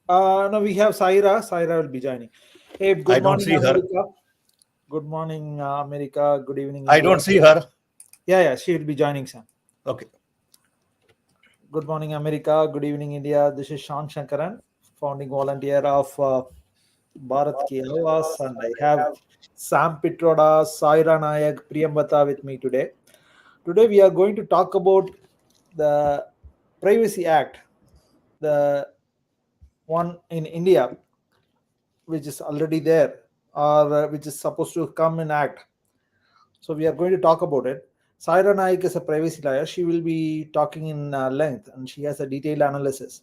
No, we have Saira. Saira will be joining. Hey, I good don't morning, see her. America. Good morning, America. Good evening, I India. don't see her. Yeah, she will be joining, Sam. Okay. Good morning, America. Good evening, India. This is Sean Shankaran, founding volunteer of Bharat Ki Awas, and I have Sam Pitroda, Saira Nayak, Priyambata with me today. Today, we are going to talk about the Privacy Act, the one in India, which is already there or which is supposed to come in act. So we are going to talk about it. Saira Naik is a privacy lawyer. She will be talking in length and she has a detailed analysis.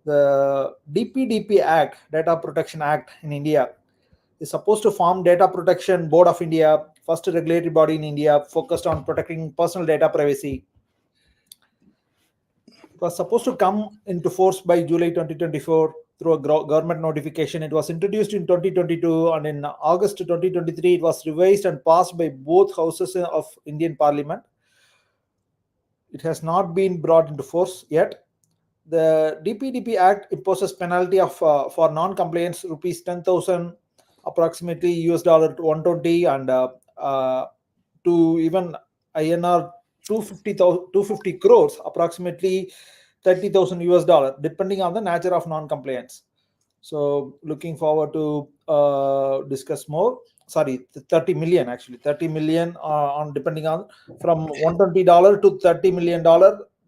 The DPDP Act, Data Protection Act in India, is supposed to form Data Protection Board of India, first regulatory body in India focused on protecting personal data privacy. It was supposed to come into force by July 2024 through a government notification. It was introduced in 2022, and in August 2023, it was revised and passed by both houses of Indian Parliament. It has not been brought into force yet. The DPDP Act imposes penalty of for non-compliance rupees 10,000, approximately US dollar 120, and to even INR 250 crores, approximately 30,000 US dollar, depending on the nature of non-compliance. So looking forward to discuss more. Sorry, 30 million actually, 30 million on depending on from $120 to $30 million.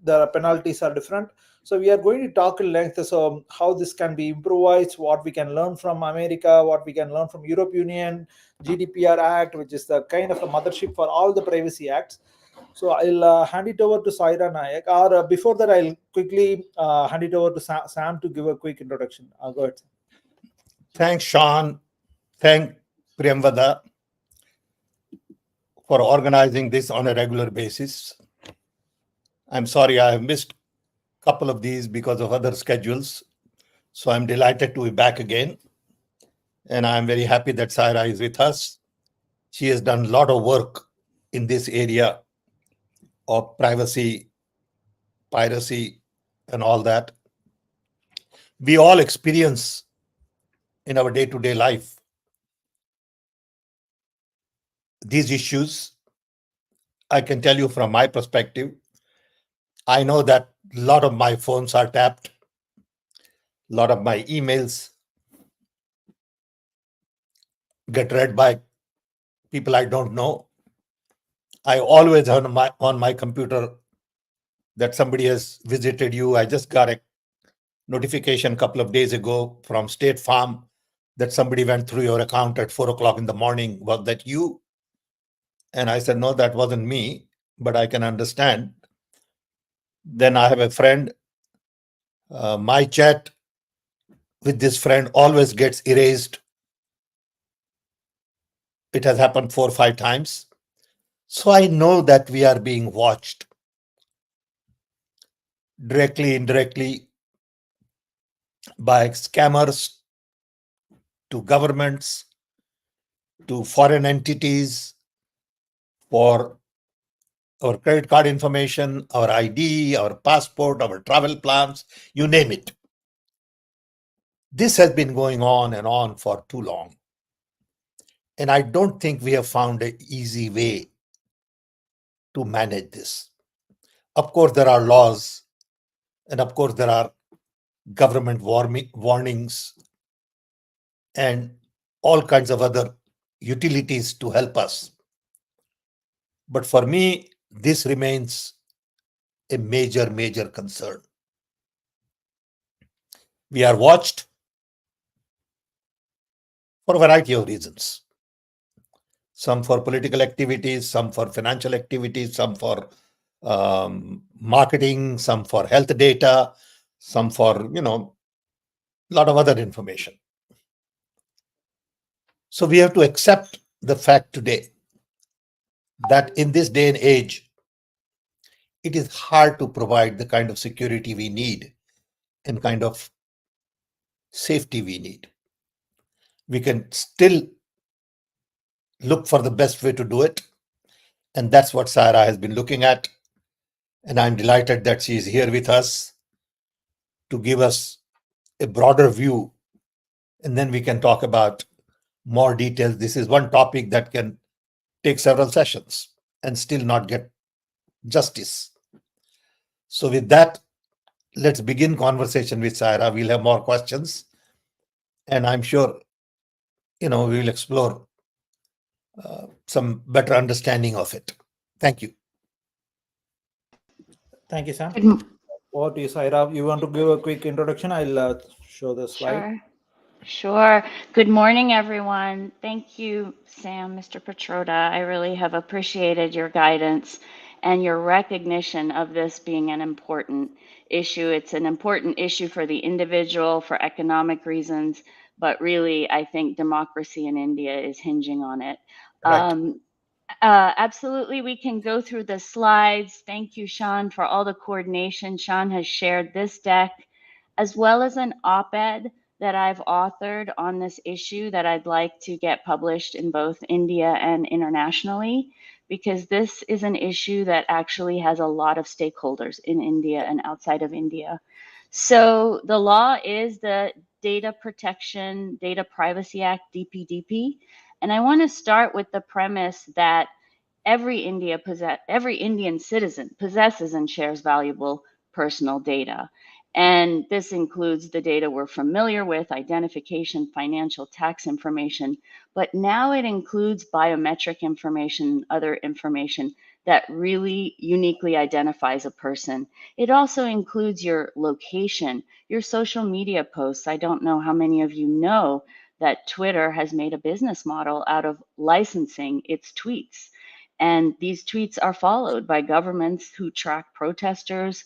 The penalties are different. So we are going to talk in length. So how this can be improvised, what we can learn from America, what we can learn from Europe Union, GDPR Act, which is the kind of a mothership for all the privacy acts. So I'll hand it over to Saira Nayak. Or before that, I'll quickly hand it over to Sam to give a quick introduction. Go ahead. Thanks, Sean. Thank Priyamvada for organizing this on a regular basis. I'm sorry I have missed a couple of these because of other schedules. So I'm delighted to be back again. And I'm very happy that Saira is with us. She has done a lot of work in this area of privacy, piracy, and all that. We all experience in our day-to-day life these issues. I can tell you from my perspective, I know that a lot of my phones are tapped, a lot of my emails get read by people I don't know. I always have on my computer that somebody has visited you. I just got a notification a couple of days ago from State Farm that somebody went through your account at 4 o'clock in the morning. Was that you? And I said, no, that wasn't me, but I can understand. Then I have a friend. My chat with this friend always gets erased. It has happened 4 or 5 times. So I know that we are being watched directly, indirectly by scammers, to governments, to foreign entities for our credit card information, our ID, our passport, our travel plans, you name it. This has been going on and on for too long. And I don't think we have found an easy way to manage this. Of course, there are laws, and of course, there are government warnings and all kinds of other utilities to help us. But for me, this remains a major, major concern. We are watched for a variety of reasons. Some for political activities, some for financial activities, some for marketing, some for health data, some for, a lot of other information. So we have to accept the fact today that in this day and age, it is hard to provide the kind of security we need and kind of safety we need. We can still look for the best way to do it. And that's what Sarah has been looking at. And I'm delighted that she is here with us to give us a broader view, and then we can talk about more details. This is one topic that can take several sessions and still not get justice. So with that, let's begin conversation with Saira. We'll have more questions, and I'm sure we will explore some better understanding of it. Thank you. Thank you, Sam. Good m- Over to you, Saira. You want to give a quick introduction? I'll show the slide. Sure. Good morning, everyone. Thank you, Sam, Mr. Petroda. I really have appreciated your guidance and your recognition of this being an important issue. It's an important issue for the individual, for economic reasons, but really, I think democracy in India is hinging on it. Right. Absolutely, we can go through the slides. Thank you, Sean, for all the coordination. Sean has shared this deck as well as an op-ed that I've authored on this issue that I'd like to get published in both India and internationally, because this is an issue that actually has a lot of stakeholders in India and outside of India. So the law is the Data Protection, Data Privacy Act, DPDP. And I want to start with the premise that every Indian citizen possesses and shares valuable personal data. And this includes the data we're familiar with, identification, financial, tax information, but now it includes biometric information, other information that really uniquely identifies a person. It also includes your location, your social media posts. I don't know how many of you know that Twitter has made a business model out of licensing its tweets. And these tweets are followed by governments who track protesters,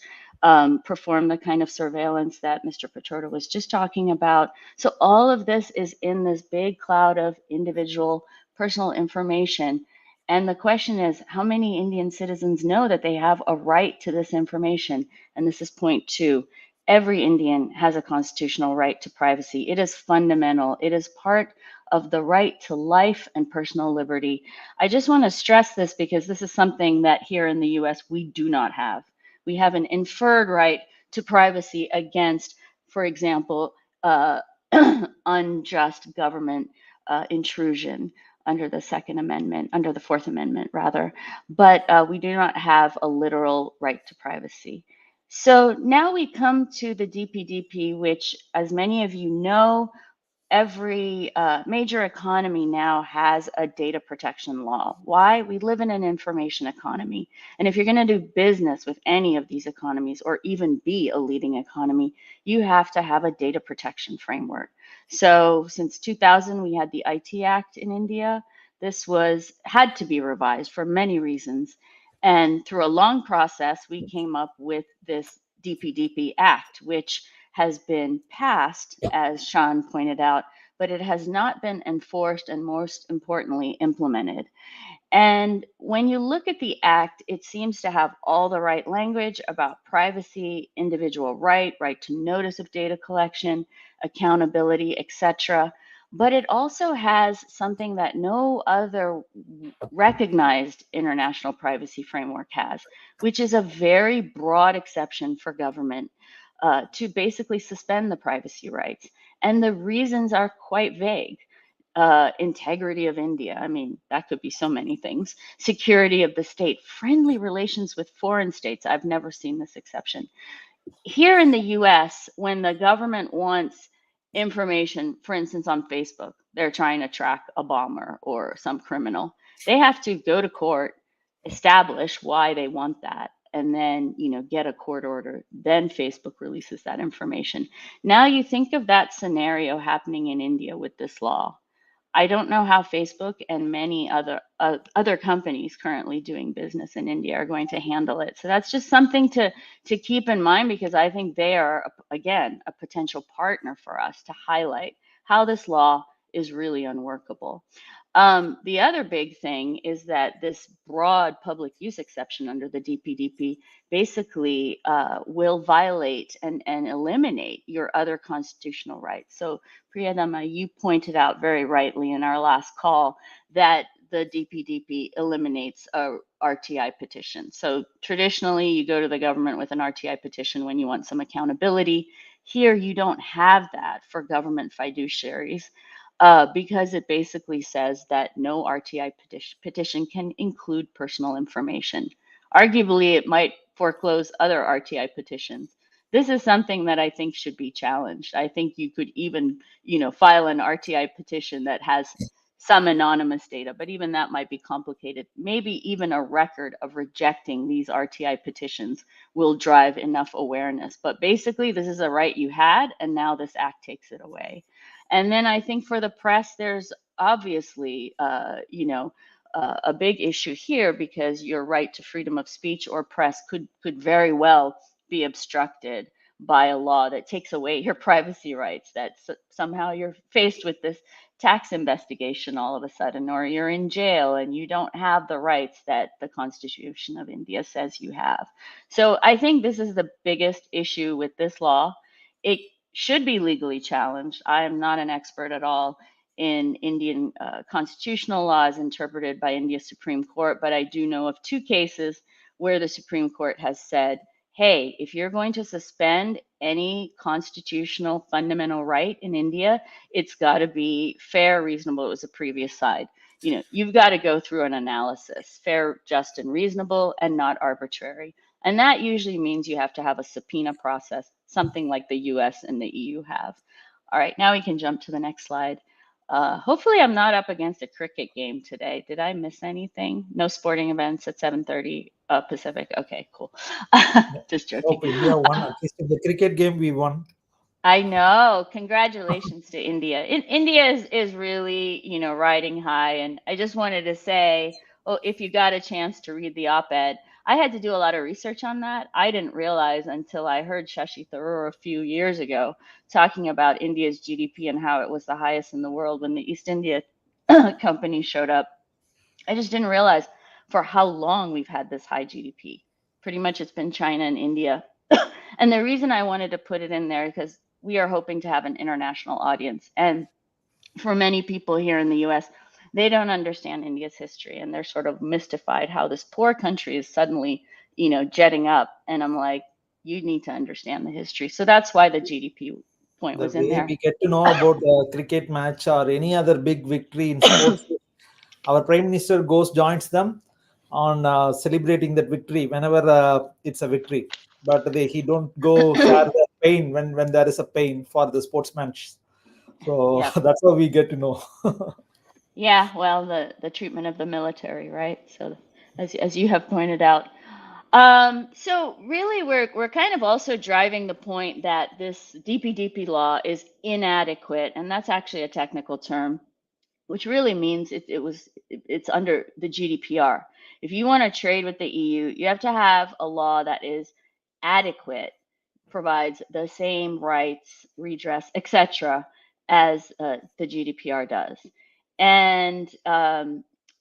perform the kind of surveillance that Mr. Petroda was just talking about. So all of this is in this big cloud of individual personal information. And the question is, how many Indian citizens know that they have a right to this information? And this is point two. Every Indian has a constitutional right to privacy. It is fundamental. It is part of the right to life and personal liberty. I just want to stress this because this is something that here in the US we do not have. We have an inferred right to privacy against, for example, unjust government intrusion under the Second Amendment, under the Fourth Amendment, rather. But we do not have a literal right to privacy. So now we come to the DPDP, which, as many of you know, every major economy now has a data protection law. Why? We live in an information economy. And if you're going to do business with any of these economies or even be a leading economy, you have to have a data protection framework. So since 2000, we had the IT Act in India. This had to be revised for many reasons. And through a long process, we came up with this DPDP Act, which has been passed, as Sean pointed out, but it has not been enforced and, most importantly, implemented. And when you look at the act, it seems to have all the right language about privacy, individual right to notice of data collection, accountability, etc. But it also has something that no other recognized international privacy framework has, which is a very broad exception for government to basically suspend the privacy rights. And the reasons are quite vague. Integrity of India. I mean, that could be so many things. Security of the state, friendly relations with foreign states. I've never seen this exception. Here in the US, when the government wants information, for instance, on Facebook, they're trying to track a bomber or some criminal, they have to go to court, establish why they want that, and then get a court order. Then Facebook releases that information. Now you think of that scenario happening in India with this law. I don't know how Facebook and many other companies currently doing business in India are going to handle it. So that's just something to keep in mind, because I think they are, again, a potential partner for us to highlight how this law is really unworkable. The other big thing is that this broad public use exception under the DPDP basically will violate and eliminate your other constitutional rights. So Priyadama, you pointed out very rightly in our last call that the DPDP eliminates a RTI petition. So traditionally, you go to the government with an RTI petition when you want some accountability. Here, you don't have that for government fiduciaries because it basically says that no RTI petition can include personal information. Arguably, it might foreclose other RTI petitions. This is something that I think should be challenged. I think you could even, file an RTI petition that has some anonymous data, but even that might be complicated. Maybe even a record of rejecting these RTI petitions will drive enough awareness. But basically, this is a right you had, and now this act takes it away. And then I think for the press, there's obviously, a big issue here because your right to freedom of speech or press could very well be obstructed by a law that takes away your privacy rights, that somehow you're faced with this tax investigation all of a sudden, or you're in jail and you don't have the rights that the Constitution of India says you have. So I think this is the biggest issue with this law. It should be legally challenged. I am not an expert at all in Indian constitutional laws interpreted by India's Supreme Court, but I do know of 2 cases where the Supreme Court has said, hey, if you're going to suspend any constitutional fundamental right in India, it's got to be fair, reasonable. It was a previous side. You've got to go through an analysis, fair, just, and reasonable, and not arbitrary. And that usually means you have to have a subpoena process, something like the US and the EU have. All right, now we can jump to the next slide. Hopefully I'm not up against a cricket game today. Did I miss anything? No sporting events at 7:30 Pacific. Okay, cool. Just joking. Hope India won. At least in the cricket game, we won. I know. Congratulations to India. India is really, riding high. And I just wanted to say, if you got a chance to read the op-ed, I had to do a lot of research on that. I didn't realize until I heard Shashi Tharoor a few years ago talking about India's GDP and how it was the highest in the world when the East India Company showed up. I just didn't realize for how long we've had this high GDP. Pretty much it's been China and India. And the reason I wanted to put it in there is because we are hoping to have an international audience. And for many people here in the US, they don't understand India's history and they're sort of mystified how this poor country is suddenly, jetting up. And I'm like, you need to understand the history. So that's why the GDP point The was in way there. we get to know about a cricket match or any other big victory in sports, our Prime Minister joins them on celebrating that victory whenever it's a victory. But he don't go share the pain when there is a pain for the sportsmanship. So Yep. that's how we get to know. Yeah, well, the treatment of the military, right? So as you have pointed out. So really we're kind of also driving the point that this DPDP law is inadequate, and that's actually a technical term, which really means it's under the GDPR. If you want to trade with the EU, you have to have a law that is adequate, provides the same rights, redress, etc., as the GDPR does. And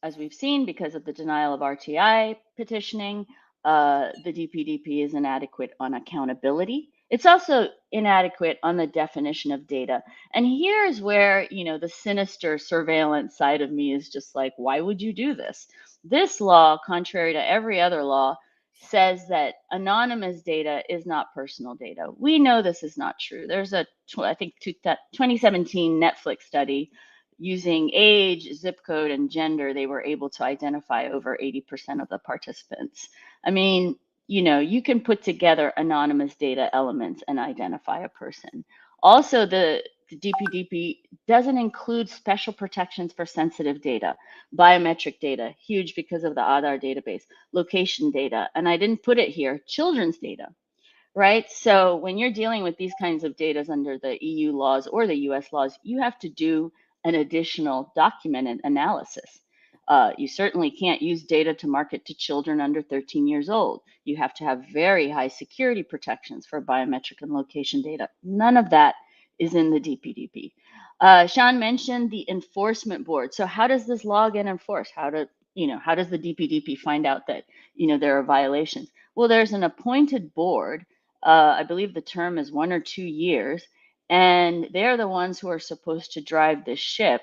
as we've seen, because of the denial of RTI petitioning, the DPDP is inadequate on accountability. It's also inadequate on the definition of data. And here's where, the sinister surveillance side of me is just like, why would you do this? This law, contrary to every other law, says that anonymous data is not personal data. We know this is not true. There's I think 2017 Netflix study using age, zip code, and gender. They were able to identify over 80% of the participants. I mean, you can put together anonymous data elements and identify a person. Also, the DPDP doesn't include special protections for sensitive data, biometric data, huge because of the Aadhaar database, location data, and I didn't put it here, children's data, right? So when you're dealing with these kinds of data under the EU laws or the US laws, you have to do an additional documented analysis. You certainly can't use data to market to children under 13 years old. You have to have very high security protections for biometric and location data. None of that is in the DPDP. Sean mentioned the enforcement board. So how does this law get enforced? How does the DPDP find out that, there are violations? Well, there's an appointed board. I believe the term is 1 or 2 years, and they're the ones who are supposed to drive this ship.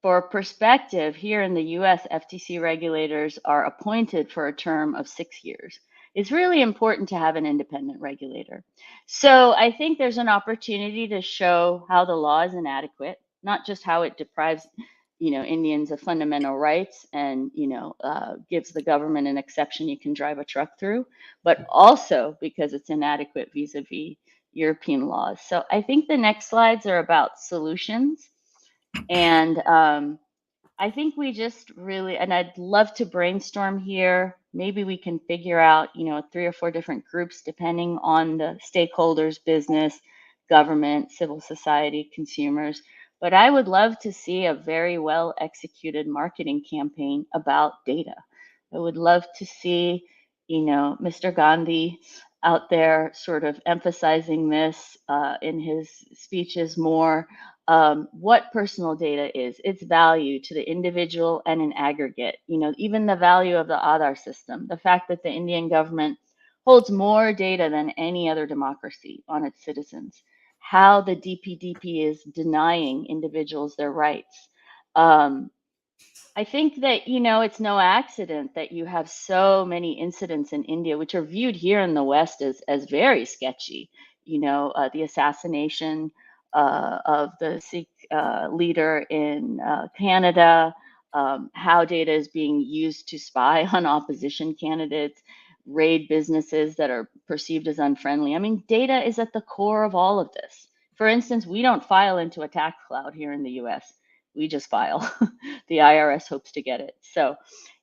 For perspective, here in the US, FTC regulators are appointed for a term of 6 years. it's really important to have an independent regulator. So I think there's an opportunity to show how the law is inadequate, not just how it deprives Indians of fundamental rights and gives the government an exception you can drive a truck through, but also because it's inadequate vis-a-vis European laws. So I think the next slides are about solutions. And I think we just really, and I'd love to brainstorm here. Maybe we can figure out, 3 or 4 different groups depending on the stakeholders, business, government, civil society, consumers. But I would love to see a very well executed marketing campaign about data. I would love to see, Mr. Gandhi out there sort of emphasizing this in his speeches more. What personal data is, its value to the individual and in aggregate, even the value of the Aadhaar system, the fact that the Indian government holds more data than any other democracy on its citizens, how the DPDP is denying individuals their rights. I think that, it's no accident that you have so many incidents in India, which are viewed here in the West as very sketchy. The assassination of the Sikh leader in Canada, how data is being used to spy on opposition candidates, raid businesses that are perceived as unfriendly. I mean, data is at the core of all of this. For instance, we don't file into a tax cloud here in the US. We just file. The IRS hopes to get it. So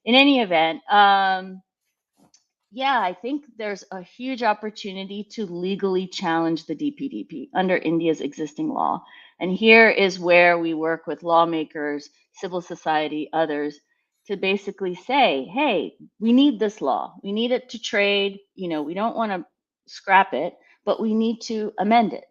in any event, yeah, I think there's a huge opportunity to legally challenge the DPDP under India's existing law. And here is where we work with lawmakers, civil society, others to basically say, hey, we need this law. We need it to trade. We don't want to scrap it, but we need to amend it.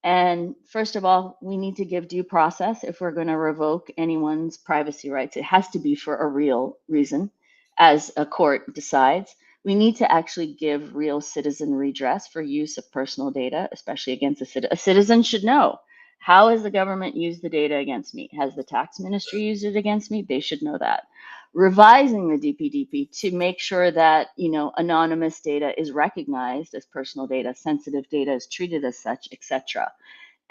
And first of all, we need to give due process if we're going to revoke anyone's privacy rights. It has to be for a real reason, as a court decides. We need to actually give real citizen redress for use of personal data, especially against a citizen. A citizen should know, how has the government used the data against me? Has the tax ministry used it against me? They should know that. Revising the DPDP to make sure that anonymous data is recognized as personal data, sensitive data is treated as such, etc.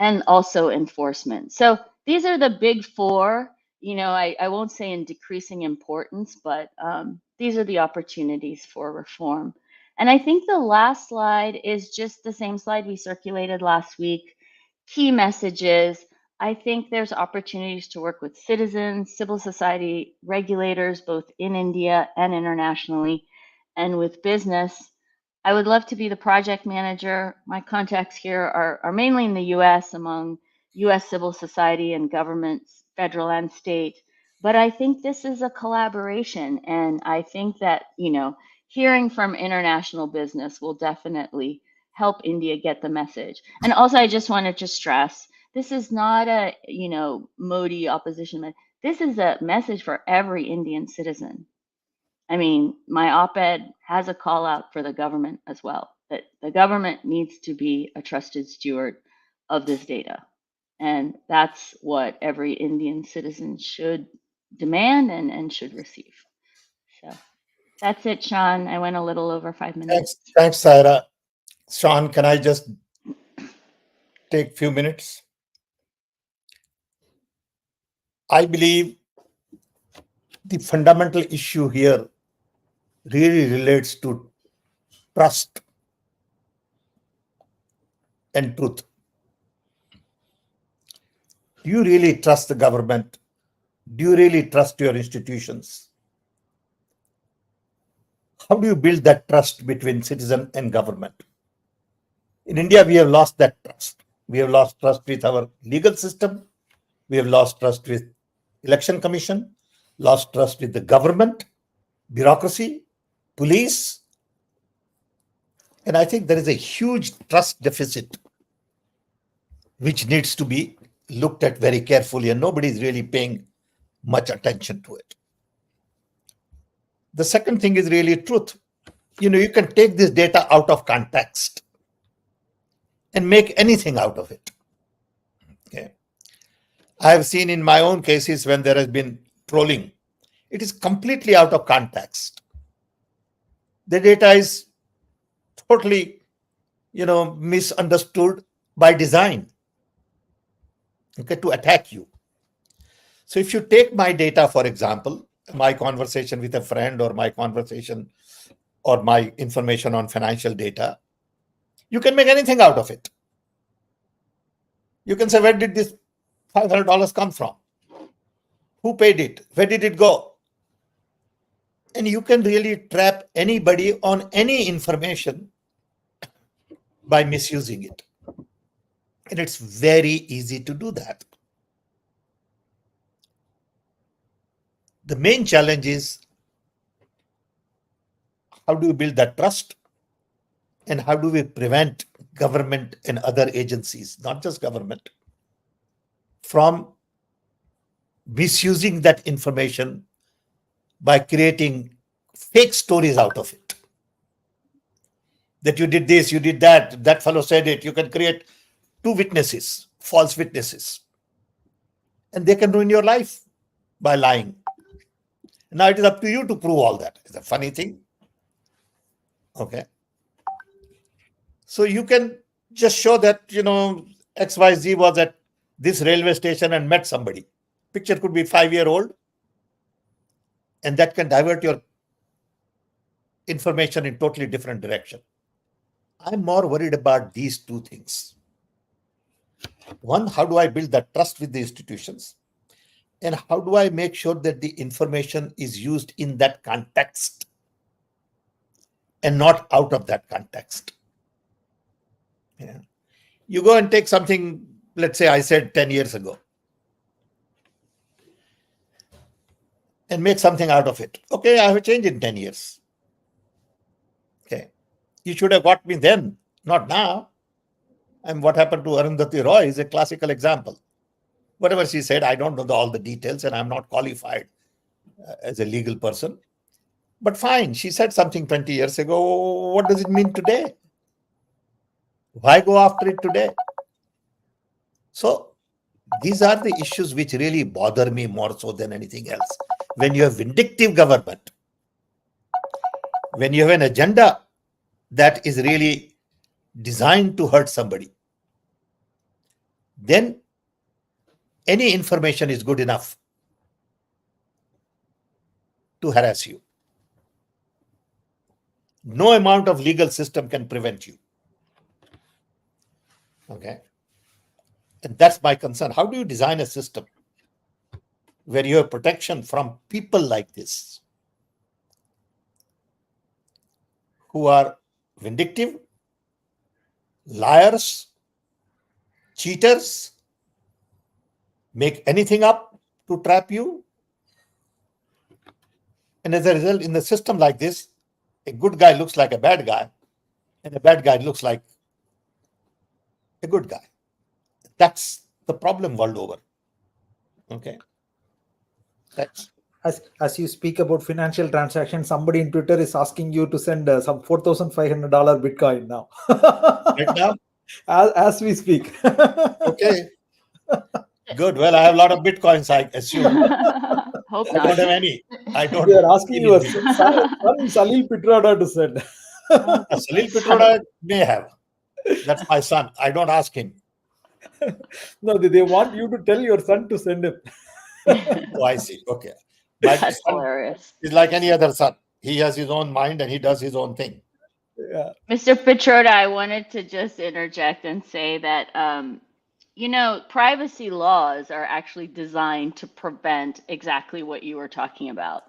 And also enforcement. So these are the big 4. I won't say in decreasing importance, but these are the opportunities for reform. And I think the last slide is just the same slide we circulated last week. Key messages. I think there's opportunities to work with citizens, civil society, regulators, both in India and internationally, and with business. I would love to be the project manager. My contacts here are mainly in the US, among US civil society and governments, federal and state. But I think this is a collaboration. And I think that, hearing from international business will definitely help India get the message. And also, I just wanted to stress, this is not a, Modi opposition. This is a message for every Indian citizen. I mean, my op-ed has a call out for the government as well, that the government needs to be a trusted steward of this data. And that's what every Indian citizen should demand and should receive. So that's it, Sean. I went a little over 5 minutes. Thanks, Sarah. Sean, can I just take a few minutes? I believe the fundamental issue here really relates to trust and truth. Do you really trust the government? Do you really trust your institutions? How do you build that trust between citizen and government? In India, we have lost that trust. We have lost trust with our legal system. We have lost trust with election commission, lost trust with the government, bureaucracy, police. And I think there is a huge trust deficit which needs to be looked at very carefully, and nobody is really paying much attention to it. The second thing is really truth. You can take this data out of context and make anything out of it. Okay. I have seen in my own cases when there has been trolling, it is completely out of context. The data is totally, misunderstood by design, okay, to attack you. So if you take my data, for example, my conversation with a friend, or my conversation or my information on financial data, you can make anything out of it. You can say, where did this $500 come from? Who paid it? Where did it go? And you can really trap anybody on any information by misusing it. And it's very easy to do that. The main challenge is, how do we build that trust? And how do we prevent government and other agencies, not just government, from misusing that information by creating fake stories out of it? That you did this, you did that, that fellow said it. You can create two witnesses, false witnesses, and they can ruin your life by lying. Now it is up to you to prove all that. It's a funny thing. Okay. So you can just show that, XYZ was at this railway station and met somebody. Picture could be 5-year-old, and that can divert your information in totally different direction. I'm more worried about these two things. One, how do I build that trust with the institutions? And how do I make sure that the information is used in that context and not out of that context? Yeah. You go and take something, let's say I said 10 years ago, and make something out of it. Okay, I have changed in 10 years. Okay. You should have got me then, not now. And what happened to Arundhati Roy is a classical example. Whatever she said, I don't know all the details, and I'm not qualified as a legal person. But fine, she said something 20 years ago. What does it mean today? Why go after it today? So these are the issues which really bother me more so than anything else. When you have vindictive government, when you have an agenda that is really designed to hurt somebody, then any information is good enough to harass you. No amount of legal system can prevent you. Okay. And that's my concern. How do you design a system where you have protection from people like this, who are vindictive, liars, cheaters, make anything up to trap you? And as a result, in a system like this, a good guy looks like a bad guy, and a bad guy looks like a good guy. That's the problem world over. Okay. That's As you speak about financial transactions, somebody in Twitter is asking you to send some $4,500 Bitcoin now. right now. as we speak. Okay. Good. Well, I have a lot of Bitcoins, I assume. Hope I not. don't have any. I don't. They are asking your Any. son Salil Pitroda to send. Salil Pitroda may have. That's my son. I don't ask him. No, they want you to tell your son to send him. Oh, I see. Okay. My That's son hilarious. is like any other son. He has his own mind and he does his own thing. Yeah. Mr. Petroda, I wanted to just interject and say that, privacy laws are actually designed to prevent exactly what you were talking about.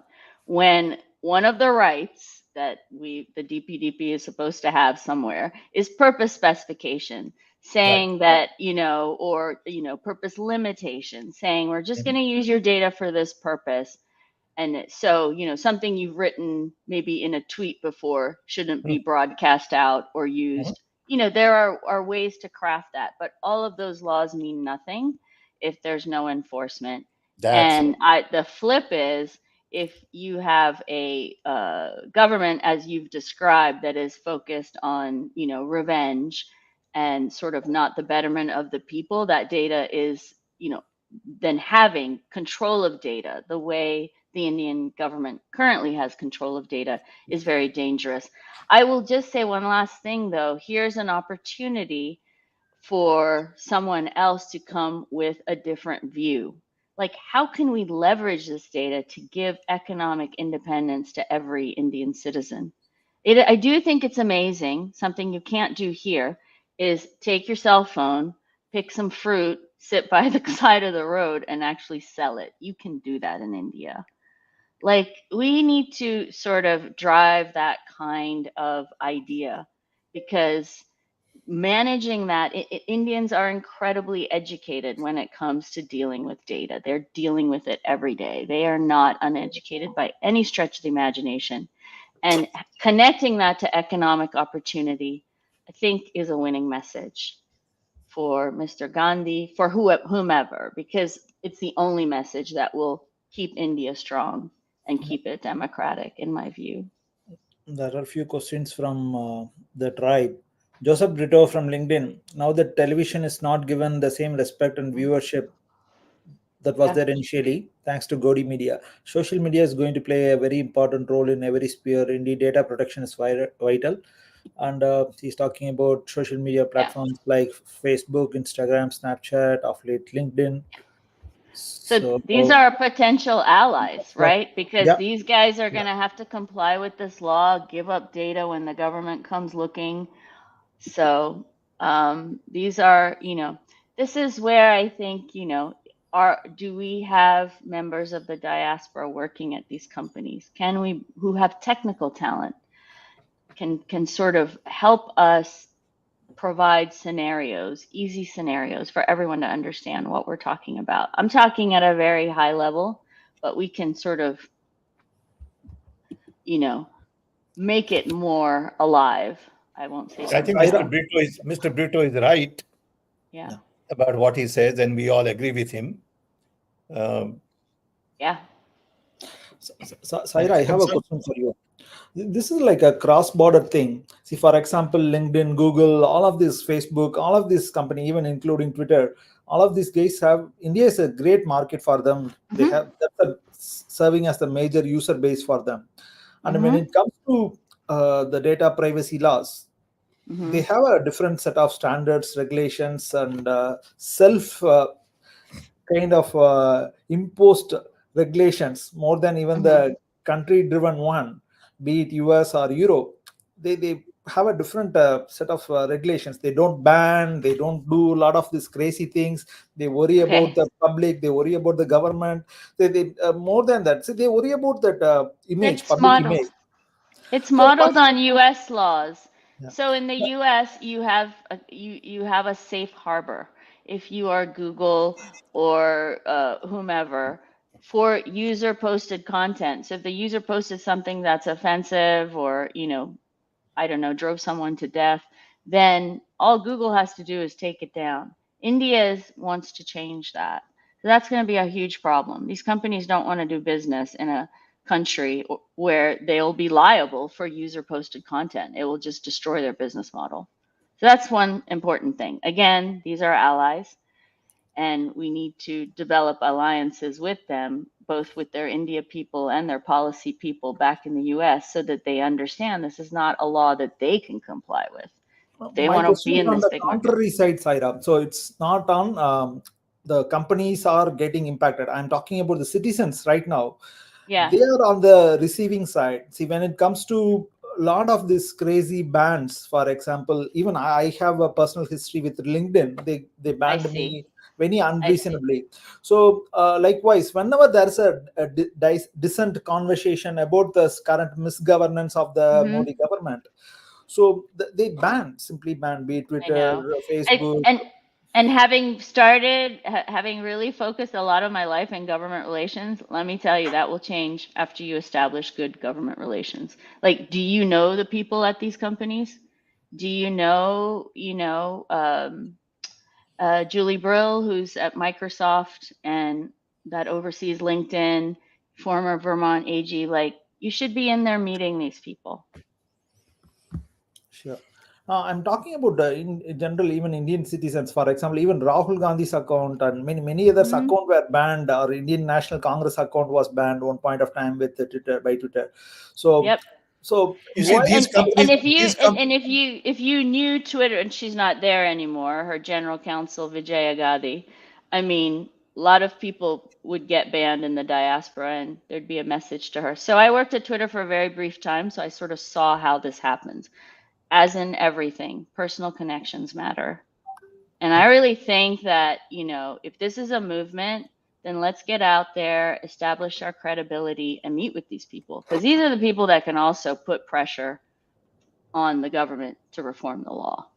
When one of the rights that the DPDP is supposed to have somewhere is purpose specification, saying that, purpose limitation, saying we're just going to use your data for this purpose. And so, something you've written maybe in a tweet before shouldn't be broadcast out or used. There are ways to craft that, but all of those laws mean nothing if there's no enforcement. And the flip is, if you have a government, as you've described, that is focused on, revenge and sort of not the betterment of the people, that data is, then having control of data the way the Indian government currently has control of data is very dangerous. I will just say one last thing, though. Here's an opportunity for someone else to come with a different view. Like, how can we leverage this data to give economic independence to every Indian citizen? I do think it's amazing. Something you can't do here is take your cell phone, pick some fruit, sit by the side of the road, and actually sell it. You can do that in India. Like, we need to sort of drive that kind of idea, because managing that, Indians are incredibly educated when it comes to dealing with data. They're dealing with it every day. They are not uneducated by any stretch of the imagination. And connecting that to economic opportunity, I think, is a winning message for Mr. Gandhi, for whomever, because it's the only message that will keep India strong and keep it democratic, in my view. There are a few questions from the tribe. Joseph Brito from LinkedIn. Now that television is not given the same respect and viewership that was Yeah. there initially, thanks to Godi Media, social media is going to play a very important role in every sphere. Indeed, data protection is vital. And he's talking about social media Yeah. platforms like Facebook, Instagram, Snapchat, of late LinkedIn. So So, these are potential allies, right? Because yeah, these guys are yeah. going to have to comply with this law, give up data when the government comes looking. So these are, this is where I think, do we have members of the diaspora working at these companies? Who have technical talent, can sort of help us provide scenarios, easy scenarios for everyone to understand what we're talking about. I'm talking at a very high level, but we can sort of, make it more alive. I won't say I think Saira, Mr. Brito is right Yeah. about what he says, and we all agree with him. Um, Yeah. Saira, I have a question for you. This is like a cross-border thing. See, for example, LinkedIn, Google, all of this, Facebook, all of this company, even including Twitter, all of these guys have, India is a great market for them. They Mm-hmm. have that's serving as the major user base for them. And when Mm-hmm. it comes to the data privacy laws, Mm-hmm. they have a different set of standards, regulations, and self kind of imposed regulations more than even Mm-hmm. the country driven one, be it US or Europe. They have a different set of regulations. They don't ban, they don't do a lot of these crazy things. They worry about Okay. the public, they worry about the government. They more than that, so they worry about that image, It's public modeled. image. It's So what, modeled on U.S. laws. yeah. So in the U.S., you have a safe harbor if you are Google or whomever for user posted content. So if the user posted something that's offensive or I don't know, drove someone to death, then all Google has to do is take it down. Wants to change that. So that's going to be a huge problem. These companies don't want to do business in a country where they'll be liable for user posted content. It will just destroy their business model. So that's one important thing. Again, these are allies, and we need to develop alliances with them, both with their India people and their policy people back in the US, so that they understand this is not a law that they can comply with. They My want to question be is in on this the big market. contrary side, Saira. So it's not on the companies are getting impacted. I'm talking about the citizens right now. Yeah, They are on the receiving side. See, when it comes to a lot of these crazy bans, for example, even I have a personal history with LinkedIn. They I banned see. me very I see. unreasonably. So likewise, whenever there's a decent conversation about the current misgovernance of the Hmm. Modi government, so they simply ban, be it I know. Twitter, I, Facebook. and having really focused a lot of my life in government relations, let me tell you, that will change after you establish good government relations. Like, do you know the people at these companies? Do Julie Brill, who's at Microsoft and that oversees LinkedIn, former Vermont AG? Like, you should be in there meeting these people. Sure. I'm talking about in general, even Indian citizens. For example, even Rahul Gandhi's account and many others' Mhm. account were banned. Or Indian National Congress account was banned one point of time with the Twitter by Twitter. So, Yep. so You see, why? these companies, And if you these com- and if you knew Twitter, and she's not there anymore, her general counsel Vijaya Gadde, I mean, a lot of people would get banned in the diaspora, and there'd be a message to her. So I worked at Twitter for a very brief time, so I sort of saw how this happens. As in everything, personal connections matter. And I really think that, if this is a movement, then let's get out there, establish our credibility, and meet with these people. Because these are the people that can also put pressure on the government to reform the law.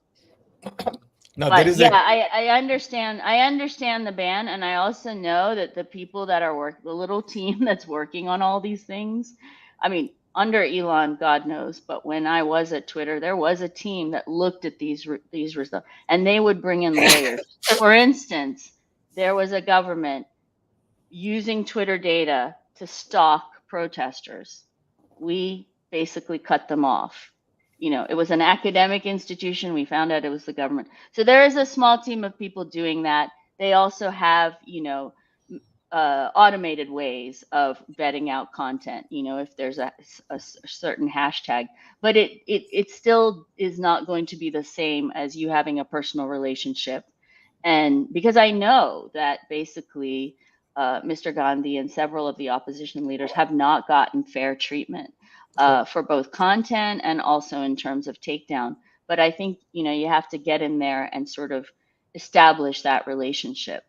now there But is a yeah, I understand the ban, and I also know that the people that are the little team that's working on all these things, I mean, under Elon, God knows, but when I was at Twitter, there was a team that looked at these results, and they would bring in lawyers. For instance, there was a government using Twitter data to stalk protesters. We basically cut them off. It was an academic institution. We found out it was the government. So there is a small team of people doing that. They also have, automated ways of vetting out content, if there's a certain hashtag. But it still is not going to be the same as you having a personal relationship. And because I know that basically Mr. Gandhi and several of the opposition leaders have not gotten fair treatment Sure. for both content and also in terms of takedown. But I think, you have to get in there and sort of establish that relationship.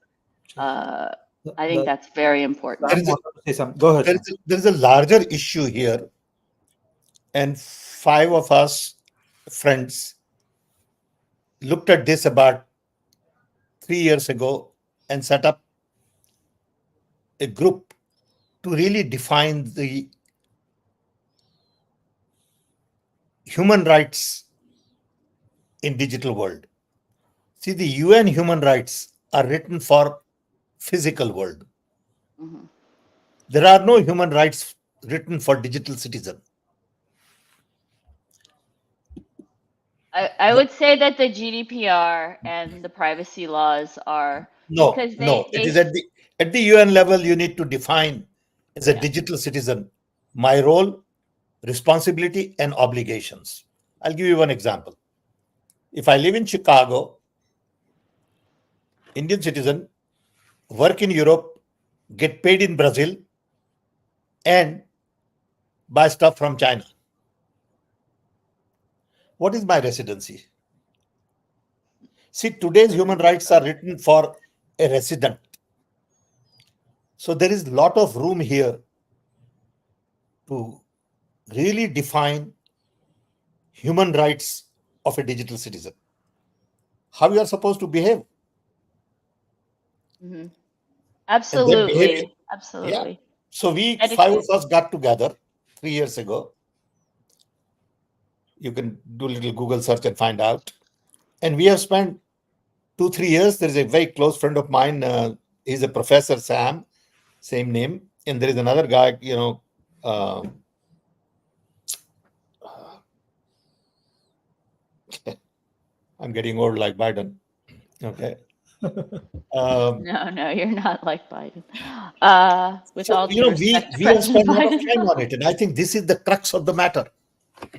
Sure. Uh, The, I think the, that's very important. there Ram is a, wanted to say something. Go ahead, there Sam. is a, there is a larger issue here, and five of us friends looked at this about 3 years ago and set up a group to really define the human rights in digital world. See, the UN human rights are written for physical world. Mhm. There are no human rights written for digital citizen. I would say that the GDPR and the privacy laws are No, because no. It they is at the UN level you need to define as a yeah. digital citizen my role, responsibility, and obligations. I'll give you one example. If I live in Chicago, Indian citizen, work in Europe, get paid in Brazil, and buy stuff from China. What is my residency? See, today's human rights are written for a resident. So there is a lot of room here to really define human rights of a digital citizen. How you are supposed to behave, Mhm. and that behavior. Absolutely. Yeah. Absolutely. So we five of Etiquette. us got together 3 years ago. You can do a little Google search and find out. And we have spent 2 3 years. There is a very close friend of mine. He's a professor, Sam, same name. And there is another guy. Uh, I'm getting old like Biden. Okay. Um, No, you're not like Biden. With so all due we respect to we have President spent a lot of Biden. time on it, and I think this is the crux of the matter.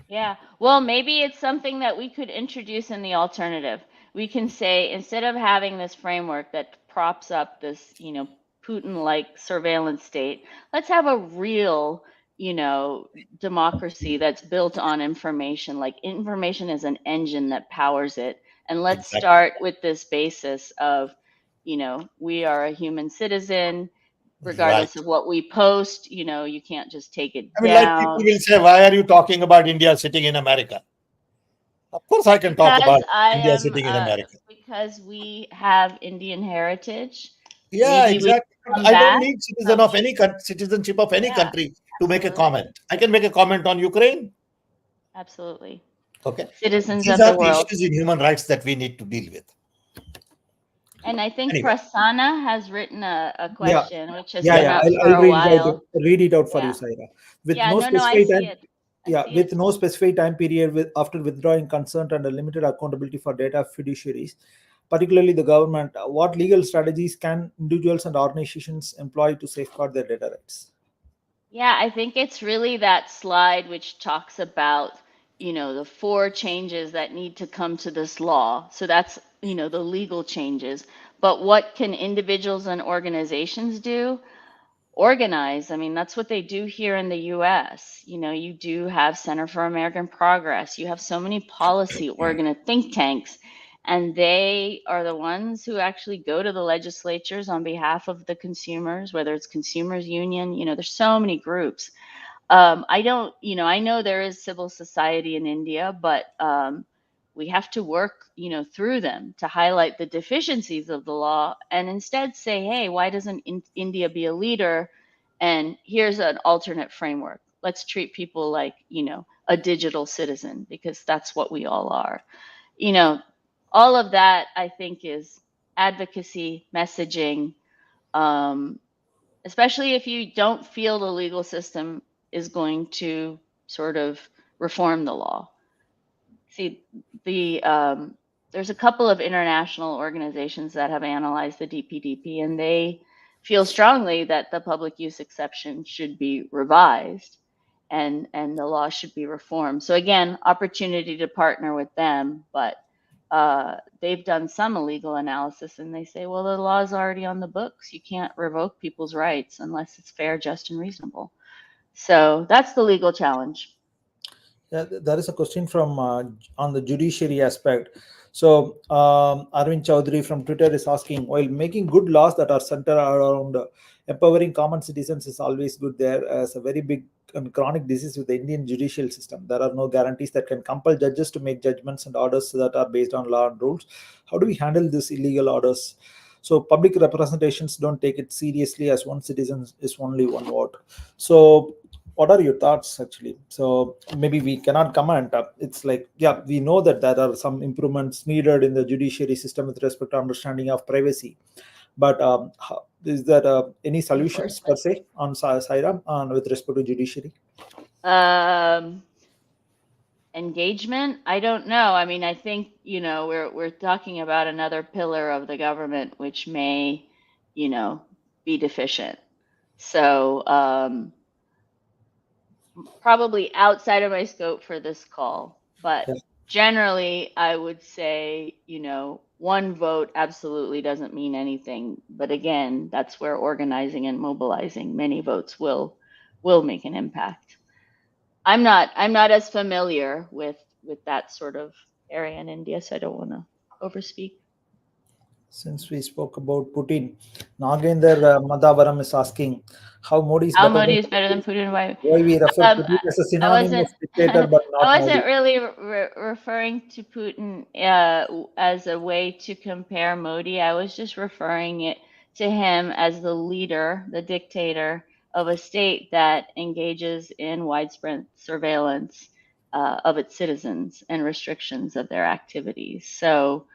Yeah. Well, maybe it's something that we could introduce in the alternative. We can say instead of having this framework that props up this, Putin-like surveillance state, let's have a real, democracy that's built on information. Like information is an engine that powers it. And let's Exactly. start with this basis of, we are a human citizen Right. regardless of what we post, you can't just take it I mean, like people down. will say, why are you talking about India sitting in America? Of course, I can talk Because about I India am, sitting in America. because we have Indian heritage. Yeah, Maybe we exactly. come I don't back need from, citizenship of any yeah, country to make a absolutely, comment. I can make a comment on Ukraine. absolutely. Okay. Citizens These of are the the world. issues in human rights that we need to deal with. And I think Anyway, Prasanna has written a Yeah, question which has yeah, come yeah. yeah. up I'll, for I'll a read it out. while. Read it out for you, Yeah. Saira. With Yeah, no no, I specified see time, it. Yeah, with no specified time period after withdrawing consent and a limited accountability for data fiduciaries, particularly the government, what legal strategies can individuals and organizations employ to safeguard their data rights? Yeah, I think it's really that slide which talks about, the 4 changes that need to come to this law. So that's, the legal changes. But what can individuals and organizations do? Organize. I mean, that's what they do here in the US. You do have Center for American Progress. You have so many policy think tanks, and they are the ones who actually go to the legislatures on behalf of the consumers, whether it's consumers union, there's so many groups. I don't, I know there is civil society in India, but we have to work, through them to highlight the deficiencies of the law and instead say, hey, why doesn't India be a leader? And here's an alternate framework. Let's treat people like, a digital citizen, because that's what we all are. All of that, I think, is advocacy, messaging, especially if you don't feel the legal system is going to sort of reform the law. See, there's a couple of international organizations that have analyzed the DPDP, and they feel strongly that the public use exception should be revised and the law should be reformed. So again, opportunity to partner with them, but they've done some illegal analysis and they say, well, the law is already on the books. You can't revoke people's rights unless it's fair, just, and reasonable. So that's the legal challenge. Yeah, there is a question from on the judiciary aspect. So Arvind Chaudhary from Twitter is asking, while making good laws that are centered around empowering common citizens is always good, there as a very big and chronic disease with the Indian judicial system. There are no guarantees that can compel judges to make judgments and orders that are based on law and rules. How do we handle these illegal orders? So public representations don't take it seriously, as one citizen is only one vote. So what are your thoughts actually? So maybe we cannot comment. It's like, yeah, we know that there are some improvements needed in the judiciary system with respect to understanding of privacy, but is there any solutions per se on Saira on with respect to judiciary? Engagement? I don't know. I mean, I think, we're talking about another pillar of the government which may, be deficient. So probably outside of my scope for this call, but Yes. generally I would say, one vote absolutely doesn't mean anything. But again, that's where organizing and mobilizing many votes will make an impact. I'm not as familiar with that sort of area in India, so I don't want to overspeak. Since we spoke about Putin, Nagender Madavaram is asking how Modi is How better Modi than is better than Putin? why we refer Putin as a I synonym of wasn't dictator, but I not Modi. wasn't really referring to Putin as a way to compare Modi. I was just referring it to him as the leader, the dictator of a state that engages in widespread surveillance of its citizens and restrictions of their activities. So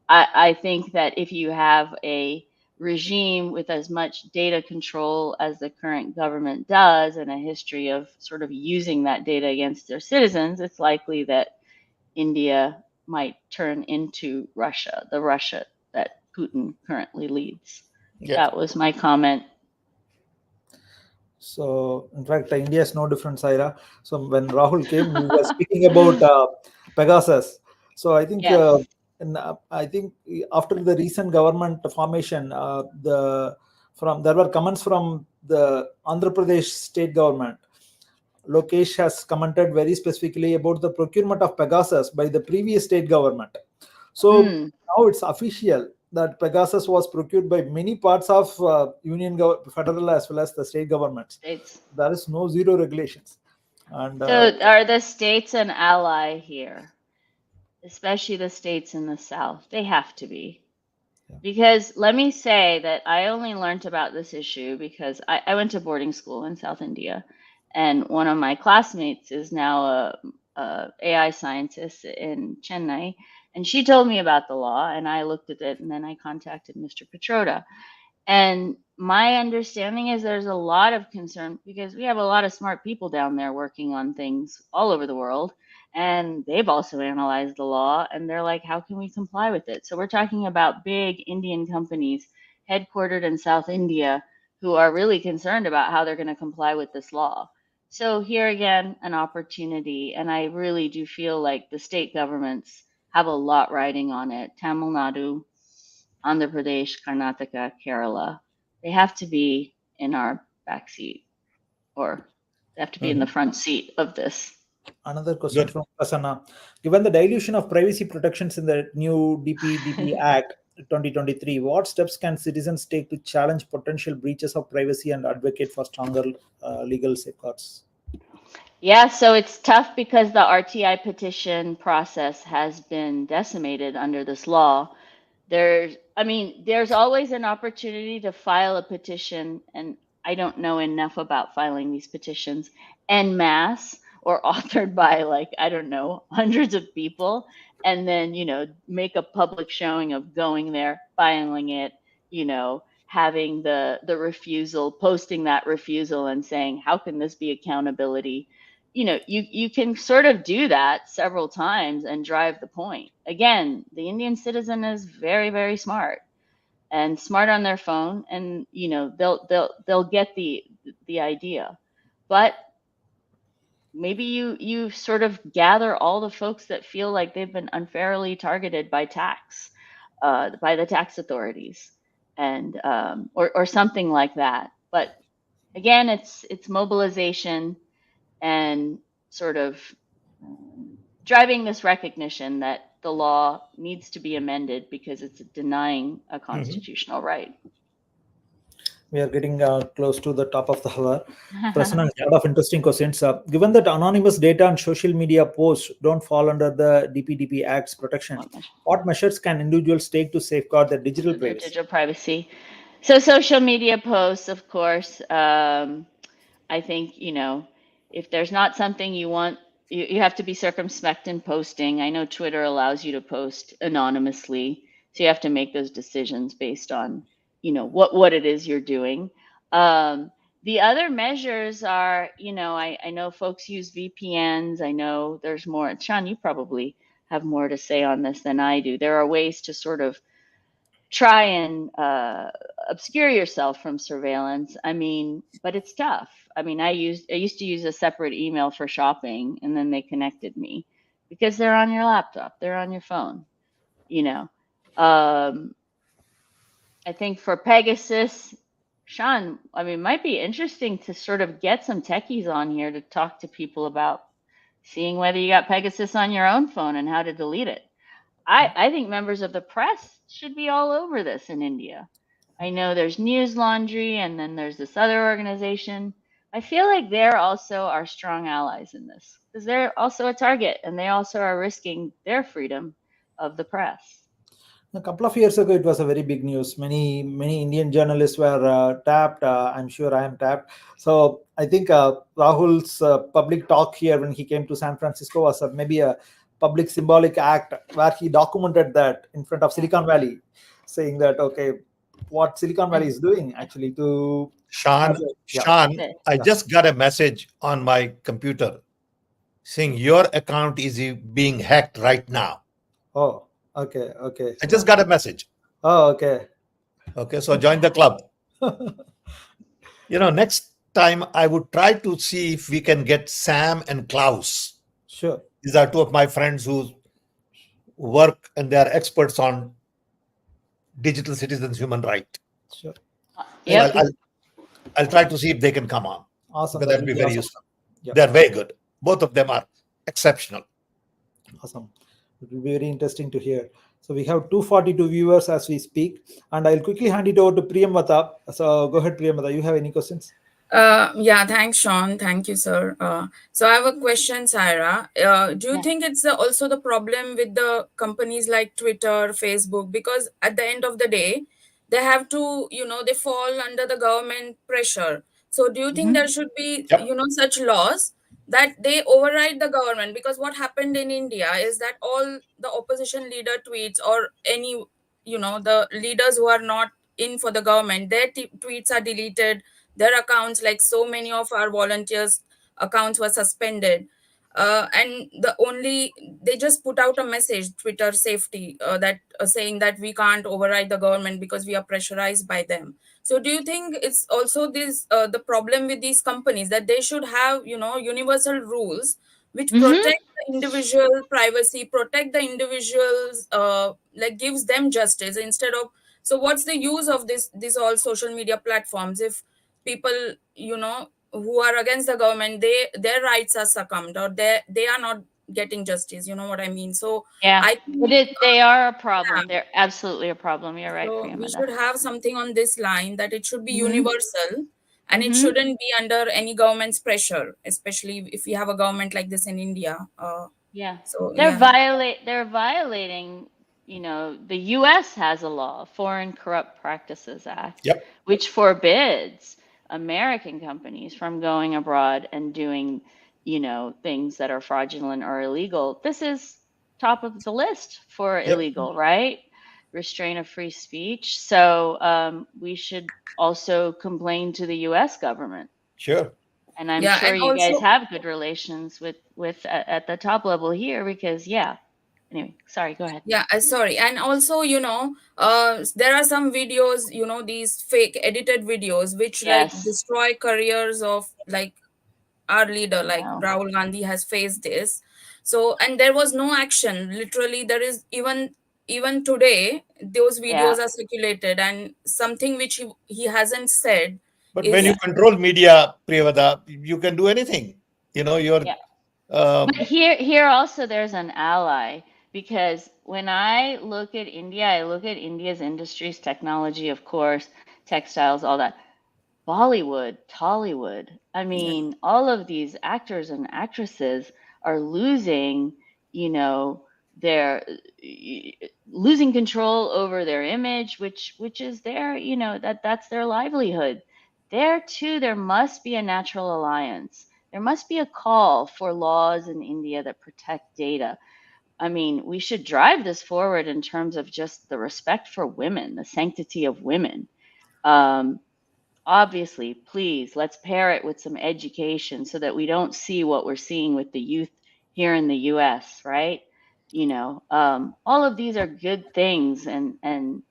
I think that if you have a regime with as much data control as the current government does and a history of sort of using that data against their citizens, it's likely that India might turn into Russia, the Russia that Putin currently leads. Yeah. That was my comment. So, in fact, India is no different, Saira. So, when Rahul came, we were speaking about Pegasus. So, I think, Yes. I think after the recent government formation, there were comments from the Andhra Pradesh state government. Lokesh has commented very specifically about the procurement of Pegasus by the previous state government. So now it's official that Pegasus was procured by many parts of federal as well as the state governments. States. There is no zero regulations. And So are the states an ally here? Especially the states in the South. They have to be. Yeah. Because let me say that I only learned about this issue because I went to boarding school in South India, and one of my classmates is now a AI scientist in Chennai, and she told me about the law, and I looked at it, and then I contacted Mr. Petroda. And my understanding is there's a lot of concern because we have a lot of smart people down there working on things all over the world. And they've also analyzed the law and they're like, how can we comply with it? So we're talking about big Indian companies headquartered in South India who are really concerned about how they're going to comply with this law. So here again, an opportunity. And I really do feel like the state governments have a lot riding on it. Tamil Nadu, Andhra Pradesh, Karnataka, Kerala, they have to be in our backseat or they have to be in the Mhm. front seat of this. Another question Good. from Prasanna. Given the dilution of privacy protections in the new DPDP Act 2023, what steps can citizens take to challenge potential breaches of privacy and advocate for stronger legal safeguards? Yeah, so it's tough because the RTI petition process has been decimated under this law. There's always an opportunity to file a petition, and I don't know enough about filing these petitions en masse or authored by, like, I don't know, hundreds of people, and then, make a public showing of going there, filing it, having the refusal, posting that refusal and saying, how can this be accountability? You can sort of do that several times and drive the point. Again, the Indian citizen is very, very smart and smart on their phone, and they'll get the idea. But maybe you sort of gather all the folks that feel like they've been unfairly targeted by by the tax authorities, and or something like that. But again, it's mobilization and sort of driving this recognition that the law needs to be amended because it's denying a Mhm. constitutional right. We are getting close to the top of the hour. Prasanna has Yeah. a lot of interesting questions. Given that anonymous data and social media posts don't fall under the DPDP Act's protection, what measures can individuals take to safeguard their digital Their privacy? digital privacy. So social media posts, of course. I think, if there's not something you want, you have to be circumspect in posting. I know Twitter allows you to post anonymously, so you have to make those decisions based on, what it is you're doing. The other measures are, I know folks use VPNs. I know there's more. Sean, you probably have more to say on this than I do. There are ways to sort of try and obscure yourself from surveillance. But it's tough. I used to use a separate email for shopping, and then they connected me because they're on your laptop, they're on your phone. You know, um, I think for Pegasus, Sean, might be interesting to sort of get some techies on here to talk to people about seeing whether you got Pegasus on your own phone and how to delete it. I think members of the press should be all over this in India. I know there's News Laundry and then there's this other organization. I feel like they're also our strong allies in this because they're also a target and they also are risking their freedom of the press. A couple of years ago, it was a very big news. Many Indian journalists were tapped. I'm sure I am tapped. So I think Rahul's public talk here when he came to San Francisco was maybe a public symbolic act where he documented that in front of Yeah. Silicon Valley, saying that okay, what Silicon Valley And is doing actually to Sean, yeah, Sean, the, I yeah. just got a message on my computer saying your account is being hacked right now. Oh, okay, okay. I just got a message. Oh, okay. Okay, so join the club. Next time I would try to see if we can get Sam and Klaus. Sure. These are two of my friends who work and they are experts on digital citizens' human right. Sure. So Thank yep. you. I'll try to see if they can come on Awesome. because That that will would be be very awesome. useful. Yeah. They're very good. Both of them are exceptional. Awesome. It will be very interesting to hear. So we have 242 viewers as we speak, and I'll quickly hand it over to Priyamvata. So go ahead, Priyamvata. You have any questions? Yeah, thanks, Sean. Thank you, sir. So I have a question, Saira. Do you Yeah. think it's also the problem with the companies like Twitter, Facebook? Because at the end of the day, they have to, they fall under the government pressure. So do you think Hmm. there should be, Yep. such laws that they override the government? Because what happened in India is that all the opposition leader tweets or any, the leaders who are not in for the government, their tweets are deleted, their accounts, like so many of our volunteers accounts were suspended. And they just put out a message, Twitter safety, that saying that we can't override the government because we are pressurized by them. So do you think it's also this the problem with these companies, that they should have, universal rules which Mm-hmm. protect the individual privacy, protect the individuals, like gives them justice instead of. So what's the use of this all social media platforms if people, who are against the government, their rights are succumbed, or they are not getting justice, you know what I mean? So Yeah, I think, they are a problem. yeah, They're absolutely a problem. You're right, so we Priyamada. should have something on this line, that it should be Mm-hmm. universal, and it Mm-hmm. shouldn't be under any government's pressure, especially if we have a government like this in India. Yeah. So yeah. They're violating, the US has a law, Foreign Corrupt Practices Act, Yep. which forbids American companies from going abroad and doing, things that are fraudulent or illegal. This is top of the list for Yep. illegal, right? Restraint of free speech. So we should also complain to the US government. Sure. And I'm Yeah, sure and you guys also, have good relations with at the top level here because yeah. Anyway, sorry, go ahead. yeah, sorry, and also, there are some videos, these fake edited videos which like Yes, destroy careers of, like, our leader, I like know. Rahul Gandhi has faced this. So, and there was no action. Literally, there is even today, those Yeah, videos are circulated, and something which he hasn't said But when is, you yeah, control media, Priyavada, you can do anything. You're yeah. But um, here also there's an ally because when I look at India, I look at India's industries, technology, of course, textiles, all that. Bollywood, Tollywood. I yeah, mean, all of these actors and actresses are losing, you know, their losing control over their image, which is their, that's their livelihood. There too, there must be a natural alliance. There must be a call for laws in India that protect data. I mean, we should drive this forward in terms of just the respect for women, the sanctity of women. Um, Obviously, please, let's pair it with some education so that we don't see what we're seeing with the youth here in the US, right? All of these are good things. And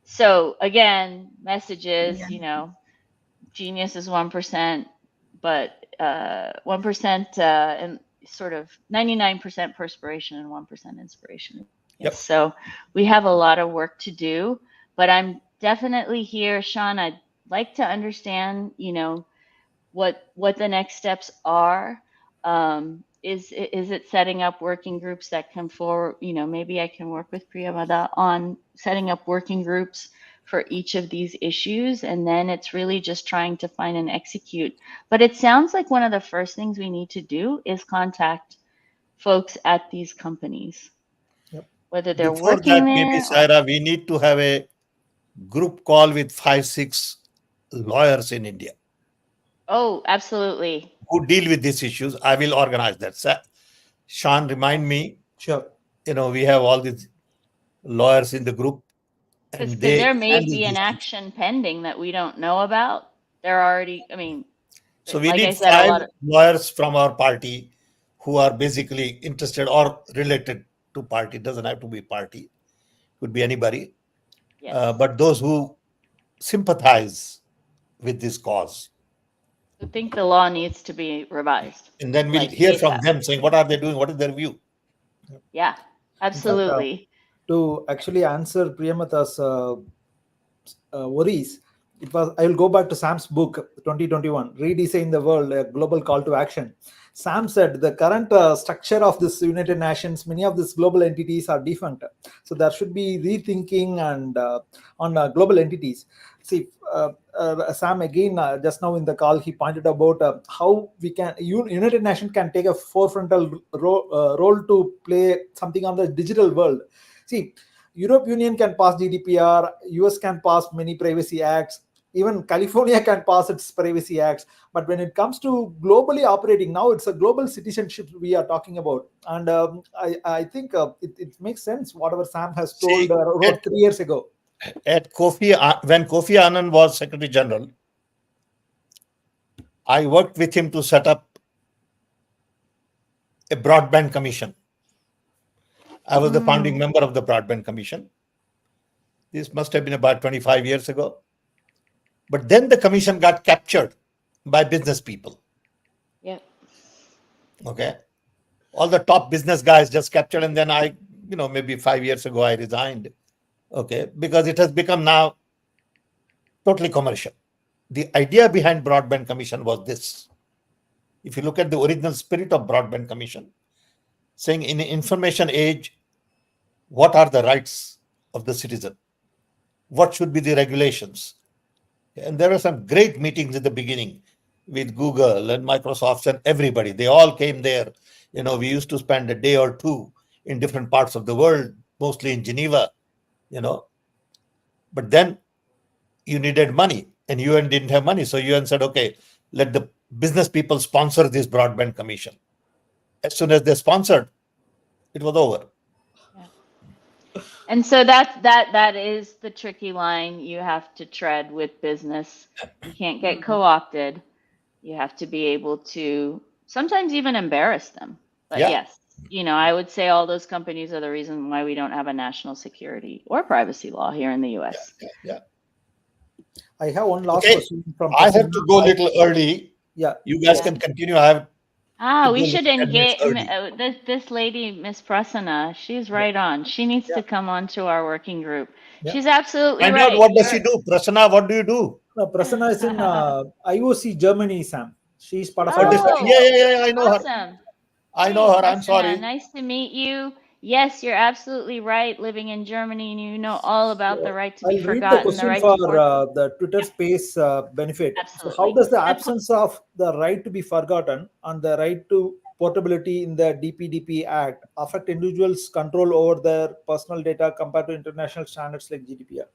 so, again, messages, yeah, genius is 1%, but 1% and sort of 99% perspiration and 1% inspiration. Yes. yep. So we have a lot of work to do, but I'm definitely here, Sean. I'd like to understand, what the next steps are. Is it setting up working groups that come forward? Maybe I can work with Priyamada on setting up working groups for each of these issues, and then it's really just trying to find and execute. But it sounds like one of the first things we need to do is contact folks at these companies, Yep. whether they're Before that, working maybe there or. Saira, we need to have a group call with 5, 6 lawyers in India Oh, absolutely. who deal with these issues. I will organize that. Sean, remind me. Sure. We have all these lawyers in the group, and Because they there may handle be an these things. action pending that we don't know about. They're already, I mean, So we like I need said, a 5 lot of, lawyers from our party who are basically interested or related to party. Doesn't have to be party. Could be anybody. yes. But those who sympathize with this cause. I think the law needs to be revised, And then we'll like hear from ASAP. them saying, what are they doing? What is their view? Yeah, In fact, absolutely. to actually answer Priyamata's worries, I will go back to Sam's book 2021, Redesign the World, a global call to action. Sam said the current structure of this United Nations, many of these global entities are defunct, so there should be rethinking and on global entities. See, Sam again just now in the call he pointed about how we can United Nations can take a forefrontal role to play something on the digital world. See, Europe Union can pass GDPR, US can pass many privacy acts, even California can pass its privacy acts. But when it comes to globally operating, now it's a global citizenship we are talking about. And I think it makes sense whatever Sam has told See, wrote 3 years ago. when Kofi Annan was Secretary General, I worked with him to set up a broadband commission. I was the founding member of the broadband commission. This must have been about 25 years ago. But then the commission got captured by business people. Yep. Okay. All the top business guys just captured, and then I, maybe 5 years ago, I resigned. Okay. Because it has become now totally commercial. The idea behind broadband commission was this. If you look at the original spirit of broadband commission, saying in the information age, what are the rights of the citizen? What should be the regulations? And there were some great meetings in the beginning with Google and Microsoft and everybody. They all came there. We used to spend a day or two in different parts of the world, mostly in Geneva, But then you needed money, and UN didn't have money. So UN said, okay, let the business people sponsor this broadband commission. As soon as they sponsored, it was over. And so that is the tricky line you have to tread with business. You can't get co-opted. You have to be able to sometimes even embarrass them. But yes, I would say all those companies are the reason why we don't have a national security or privacy law here in the US. Yeah. I have one last question from. I have to go a little early. Yeah. You guys can continue. We should engage this lady, Miss Prasanna. She's right on. She needs to come on to our working group. Yeah. She's absolutely right. Find out what does she do. Prasanna, what do you do? No, Prasanna is in IOC Germany, Sam. She's part of Yeah, I know her. I know her. I'm sorry. Nice to meet you. Yes, you're absolutely right. Living in Germany, and you know all about the right to be forgotten. I'll read the question for the Twitter space benefit. Absolutely. So how does the absence of the right to be forgotten and the right to portability in the DPDP Act affect individuals' control over their personal data compared to international standards like GDPR?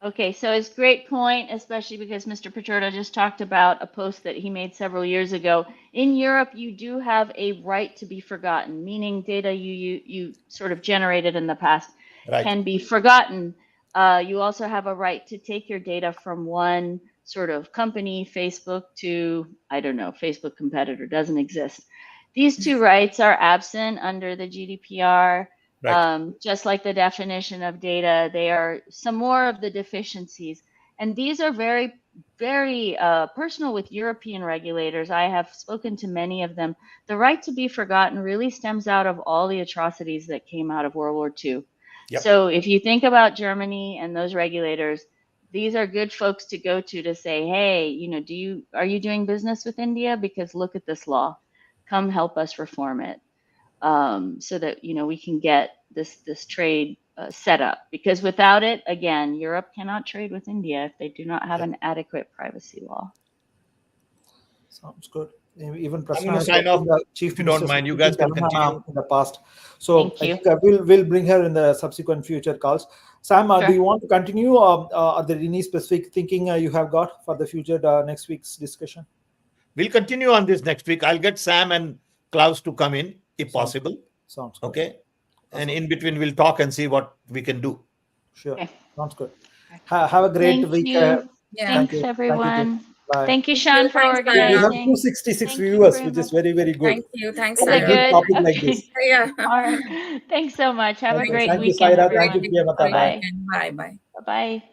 Okay, so it's a great point, especially because Mr. Pichardo just talked about a post that he made several years ago. In Europe, you do have a right to be forgotten, meaning data you sort of generated in the past can be forgotten. You also have a right to take your data from one sort of company, Facebook, to, I don't know, Facebook competitor doesn't exist. These two rights are absent under the GDPR. Just like the definition of data, they are some more of the deficiencies. And these are very, very personal with European regulators. I have spoken to many of them. The right to be forgotten really stems out of all the atrocities that came out of World War II. Yep. So if you think about Germany and those regulators, these are good folks to go to say, hey, are you doing business with India? Because look at this law. Come help us reform it. So that we can get this trade set up, because without it, again, Europe cannot trade with India if they do not have an adequate privacy law. Sounds good. Even Prasanna sign off, Chief, if you don't mind. You guys can continue in the past. So I think we'll bring her in the subsequent future calls. Sam, do you want to continue? Are there any specific thinking you have got for the future next week's discussion? We'll continue on this next week. I'll get Sam and Klaus to come in, if possible. Sounds good. Okay. And in between, we'll talk and see what we can do. Sure. Okay. Sounds good. Have a great week. Thanks, everyone. Bye. Thank you, Sean, for organizing. We have 266 viewers, which is very, very good. Thank you. Thanks, Is it good? Topic like this. Yeah. All right. Thanks so much. Have a great Thank weekend. You, Saira. Thank you, Priya. Bye. Bye. Bye. Bye.